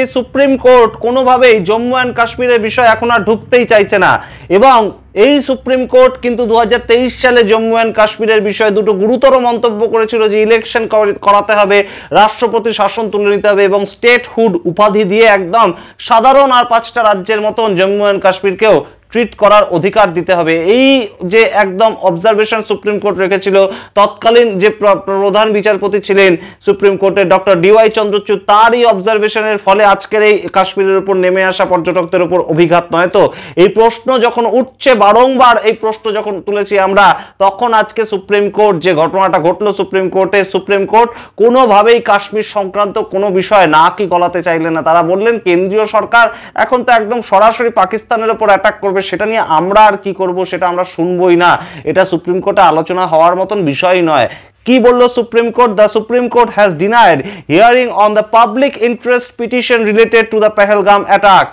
দেখছি supreme court কোনোভাবেই Jammu and কাশ্মীরের বিষয় এখন আর ঢুকতেই চাইছে না এবং এই সুপ্রিম কোর্ট কিন্তু 2023 সালে জম্মু অ্যান্ড কাশ্মীরের বিষয়ে দুটো গুরুতর মন্তব্য করেছিল যে ইলেকশন করাতে হবে, রাষ্ট্রপতি শাসন তুলে নিতে হবে এবং স্টেটহুড উপাধি দিয়ে একদম সাধারণ আর 5টা রাজ্যের মতন জম্মু অ্যান্ড কাশ্মীরকেও ট্রিট করার অধিকার দিতে হবে। এই যে একদম অবজারভেশন সুপ্রিম কোর্ট রেখেছিল, তৎকালীন যে প্রধান বিচারপতি ছিলেন সুপ্রিম কোর্টের ডক্টর ডিওয়াই চন্দ্রচূড়, তারই অবজারভেশনের ফলে আজকের এই কাশ্মীরের উপর নেমে আসা পর্যটকদের উপর অভিঘাত নয় তো। এই প্রশ্ন যখন উঠছে, বারংবার এই প্রশ্ন যখন তুলেছি আমরা, তখন আজকে সুপ্রিম কোর্ট যে ঘটনাটা ঘটলো সুপ্রিম কোর্টে, সুপ্রিম কোর্ট কোনোভাবেই কাশ্মীর সংক্রান্ত কোনো বিষয় না কি গলাতে চাইলেন না। তারা বললেন কেন্দ্রীয় সরকার এখন তো একদম সরাসরি পাকিস্তানের উপর অ্যাটাক করবে, সেটা নিয়ে আমরা আর কি করব, সেটা আমরা শুনবই না, এটা সুপ্রিম কোর্টে আলোচনা হওয়ার মতন বিষয় নয়। কি বললো supreme court? The supreme court has denied hearing on the public interest petition related to the Pahalgam attack.